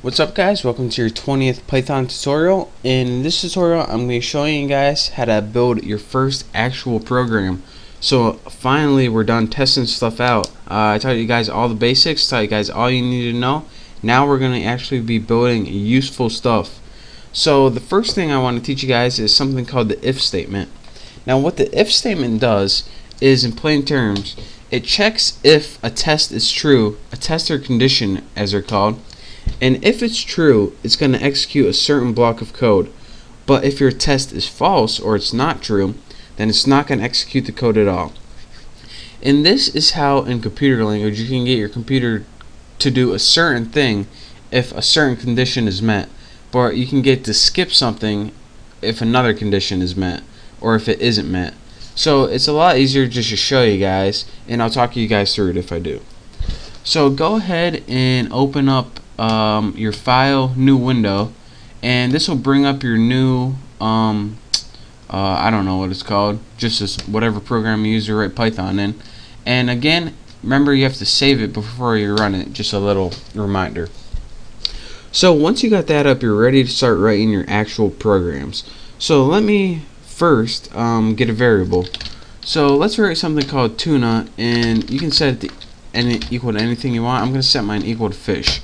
What's up guys, welcome to your 20th Python tutorial. In this tutorial I'm going to be showing you guys how to build your first actual program. So finally we're done testing stuff out. I taught you guys all the basics, taught you guys all you need to know. Now we're going to actually be building useful stuff. So the first thing I want to teach you guys is something called the if statement. Now what the if statement does is, in plain terms, it checks if a test is true, a test or condition as they're called. And if it's true, it's going to execute a certain block of code. But if your test is false or it's not true, then it's not going to execute the code at all. And this is how in computer language you can get your computer to do a certain thing if a certain condition is met. But you can get to skip something if another condition is met or if it isn't met. So it's a lot easier just to show you guys, and I'll talk you guys through it if I do. So go ahead and open up your file, new window, and this will bring up your new I don't know what it's called, just as whatever program you use to write Python in. And again, remember you have to save it before you run it, just a little reminder. So once you got that up, you're ready to start writing your actual programs. So let me first get a variable. So let's write something called tuna, and you can set it to equal to anything you want. I'm going to set mine equal to fish.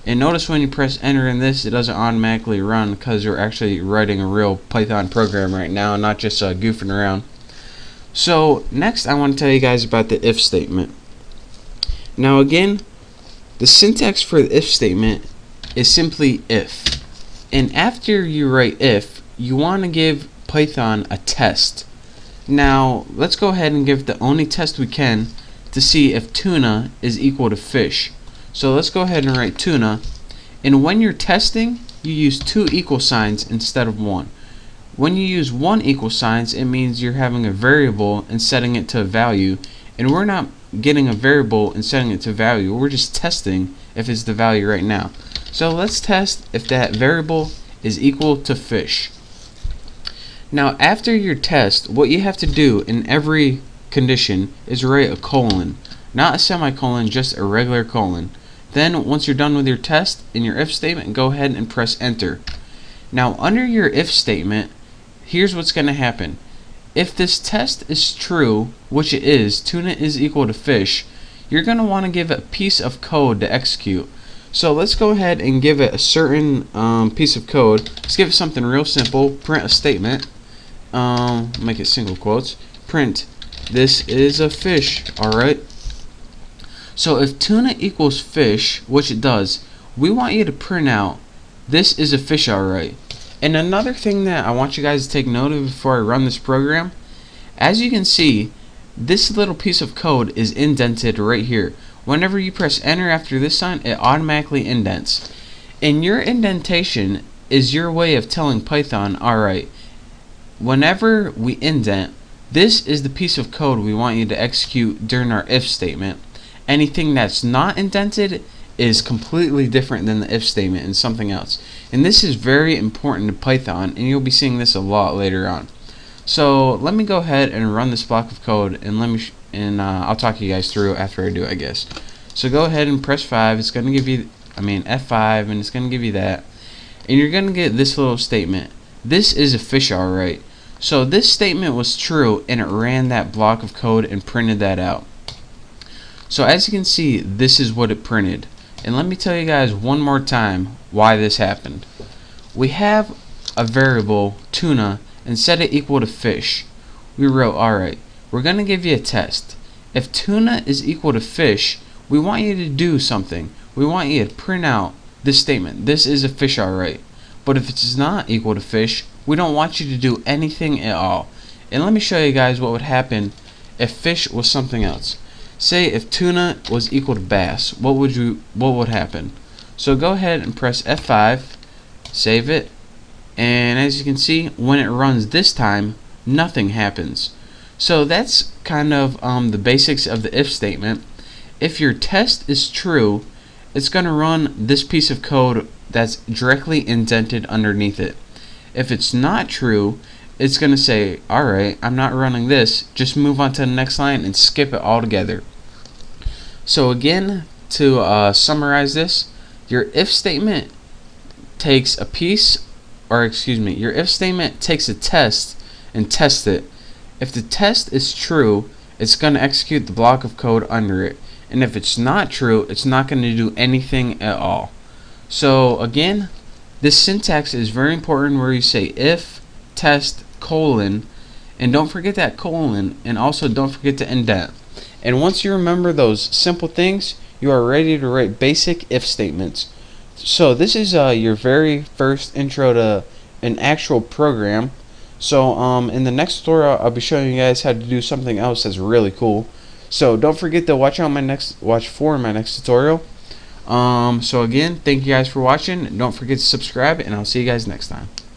And notice when you press enter in this, it doesn't automatically run because you're actually writing a real Python program right now, not just goofing around. So next I want to tell you guys about the if statement. Now again, the syntax for the if statement is simply if. And after you write if, you want to give Python a test. Now let's go ahead and give the only test we can to see if tuna is equal to fish. So let's go ahead and write tuna, and when you're testing you use two equal signs instead of one. When you use one equal signs, it means you're having a variable and setting it to a value, and we're not getting a variable and setting it to value, we're just testing if it's the value right now. So let's test if that variable is equal to fish. Now after your test, what you have to do in every condition is write a colon, not a semicolon, just a regular colon. Then once you're done with your test in your if statement, go ahead and press enter. Now under your if statement, here's what's going to happen. If this test is true, which it is, tuna is equal to fish, you're going to want to give it a piece of code to execute. So let's go ahead and give it a certain piece of code. Let's give it something real simple. Print a statement. Make it single quotes. Print, this is a fish. Alright. So if tuna equals fish, which it does, we want you to print out, this is a fish alright. And another thing that I want you guys to take note of before I run this program, as you can see, this little piece of code is indented right here. Whenever you press enter after this sign, it automatically indents. And your indentation is your way of telling Python, alright, whenever we indent, this is the piece of code we want you to execute during our if statement. Anything that's not indented is completely different than the if statement and something else. And this is very important to Python, and you'll be seeing this a lot later on. So let me go ahead and run this block of code, and I'll talk you guys through after I do it, I guess. So go ahead and press 5. It's going to give you, F5, and it's going to give you that. And you're going to get this little statement. This is a fish alright. So this statement was true, and it ran that block of code and printed that out. So as you can see, this is what it printed. And let me tell you guys one more time why this happened. We have a variable, tuna, and set it equal to fish. We wrote, alright, we're going to give you a test. If tuna is equal to fish, we want you to do something. We want you to print out this statement. This is a fish alright. But if it's not equal to fish, we don't want you to do anything at all. And let me show you guys what would happen if fish was something else. Say if tuna was equal to bass, what would happen? So go ahead and press F5, save it, and as you can see, when it runs this time, nothing happens. So that's kind of the basics of the if statement. If your test is true, it's going to run this piece of code that's directly indented underneath it. If it's not true, it's going to say, alright, I'm not running this, just move on to the next line and skip it altogether. So again, to summarize this, Your if statement takes a piece, or excuse me, your if statement takes a test and tests it. If the test is true, it's going to execute the block of code under it. And if it's not true, it's not going to do anything at all. So again, this syntax is very important, where you say if test colon, and don't forget that colon, and also don't forget to indent. And once you remember those simple things, you are ready to write basic if statements. So this is your very first intro to an actual program. So in the next tutorial, I'll be showing you guys how to do something else that's really cool. So don't forget to watch for my next tutorial. So again, thank you guys for watching. Don't forget to subscribe, and I'll see you guys next time.